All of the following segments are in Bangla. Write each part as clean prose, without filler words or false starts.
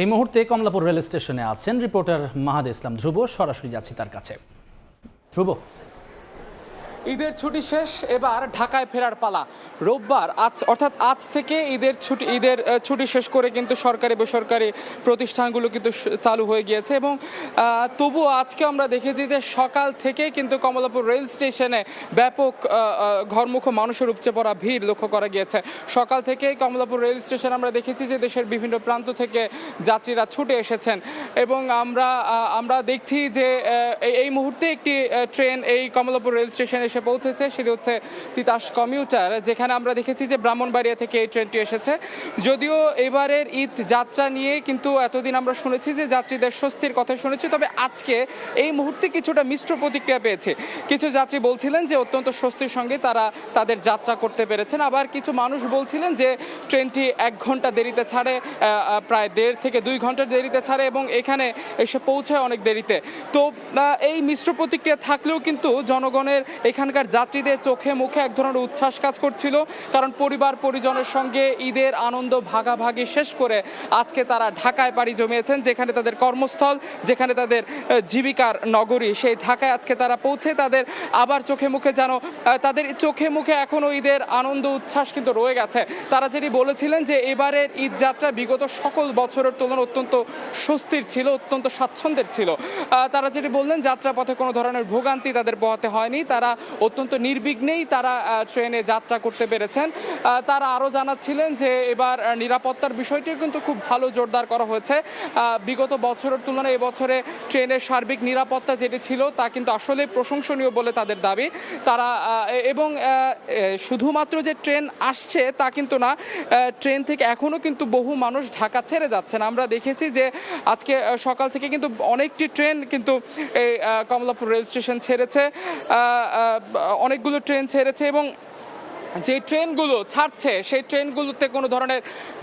এই মুহূর্তে কমলাপুর রেল স্টেশনে আছেন রিপোর্টার মাহাদে ইসলাম ধ্রুব। সরাসরি যাচ্ছি তার কাছে। ধ্রুব, ঈদের ছুটি শেষ, এবার ঢাকায় ফেরার পালা। রোববার অর্থাৎ আজ থেকে ঈদের ছুটি শেষ করে কিন্তু সরকারি বেসরকারি প্রতিষ্ঠানগুলো কিন্তু চালু হয়ে গিয়েছে এবং তবুও আজকে আমরা দেখেছি যে সকাল থেকে কিন্তু কমলাপুর রেল স্টেশনে ব্যাপক ঘরমুখ মানুষের উপচে পড়া ভিড় লক্ষ্য করা গিয়েছে। সকাল থেকে কমলাপুর রেল স্টেশন আমরা দেখেছি যে দেশের বিভিন্ন প্রান্ত থেকে যাত্রীরা ছুটে এসেছেন এবং আমরা দেখছি যে এই মুহূর্তে একটি ট্রেন এই কমলাপুর রেল স্টেশনে এসে পৌঁছেছে। সেটি হচ্ছে তিতাস কমিউটার, যেখানে আমরা দেখেছি যে ব্রাহ্মণবাড়িয়া থেকে এই ট্রেনটি এসেছে। যদিও এবারের ঈদ যাত্রা নিয়ে কিন্তু এতদিন আমরা শুনেছি যে যাত্রীদের স্বস্তির কথা শুনেছি, তবে আজকে এই মুহূর্তে কিছুটা মিশ্র প্রতিক্রিয়া পেয়েছে। কিছু যাত্রী বলছিলেন যে অত্যন্ত স্বস্তির সঙ্গে তারা তাদের যাত্রা করতে পেরেছেন, আবার কিছু মানুষ বলছিলেন যে ট্রেনটি 1 ঘন্টা দেরিতে ছাড়ে, প্রায় 1.5 থেকে 2 ঘন্টা দেরিতে ছাড়ে এবং এখানে এসে পৌঁছায় অনেক দেরিতে। তো এই মিশ্র প্রতিক্রিয়া থাকলেও কিন্তু জনগণের এখানকার যাত্রীদের চোখে মুখে এক ধরনের উচ্ছ্বাস কাজ করছিল, কারণ পরিবার পরিজনের সঙ্গে ঈদের আনন্দ ভাগাভাগি শেষ করে আজকে তারা ঢাকায় পাড়ি জমিয়েছেন, যেখানে তাদের কর্মস্থল, যেখানে তাদের জীবিকার নগরী, সেই ঢাকায় আজকে তারা পৌঁছে তাদের আবার চোখে মুখে যেন তাদের চোখে মুখে এখনও ঈদের আনন্দ উচ্ছ্বাস কিন্তু রয়ে গেছে। তারা যেটি বলেছিলেন যে এবারের ঈদ যাত্রা বিগত সকল বছরের তুলনায় অত্যন্ত স্বস্তির ছিল, অত্যন্ত স্বাচ্ছন্দ্যের ছিল। তারা যেটি বললেন যাত্রাপথে কোনো ধরনের ভোগান্তি তাদের পোহাতে হয়নি, তারা অত্যন্ত নির্বিঘ্নেই তারা ট্রেনে যাত্রা করতে পেরেছেন। তারা আরও জানাচ্ছিলেন যে এবার নিরাপত্তার বিষয়টিও কিন্তু খুব ভালো জোরদার করা হয়েছে। বিগত বছরের তুলনায় এবছরে ট্রেনের সার্বিক নিরাপত্তা যেটি ছিল তা কিন্তু আসলে প্রশংসনীয় বলে তাদের দাবি। তারা এবং শুধুমাত্র যে ট্রেন আসছে তা কিন্তু না, ট্রেন থেকে এখনও কিন্তু বহু মানুষ ঢাকা ছেড়ে যাচ্ছেন। আমরা দেখেছি যে আজকে সকাল থেকে কিন্তু অনেকটি ট্রেন কিন্তু এই কমলাপুর রেল স্টেশন ছেড়েছে, অনেকগুলো ট্রেন ছেড়েছে এবং যে ট্রেনগুলো ছাড়ছে সেই ট্রেনগুলোতে কোনো ধরনের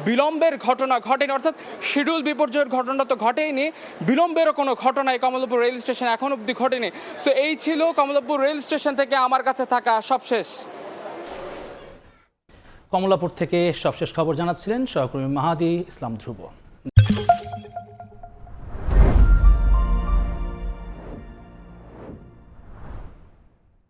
বিলম্বের ঘটনা ঘটেনি, অর্থাৎ শিডিউল বিপর্যয়ের ঘটনা তো ঘটেইনি, বিলম্বেরও কোনো ঘটনাই কমলাপুর রেল স্টেশন এখন অবধি ঘটেনি। সো এই ছিল কমলাপুর রেল স্টেশন থেকে আমার কাছে থাকা সবশেষ। কমলাপুর থেকে সবশেষ খবর জানাচ্ছিলেন সহকর্মী মাহাদি ইসলাম ধ্রুব।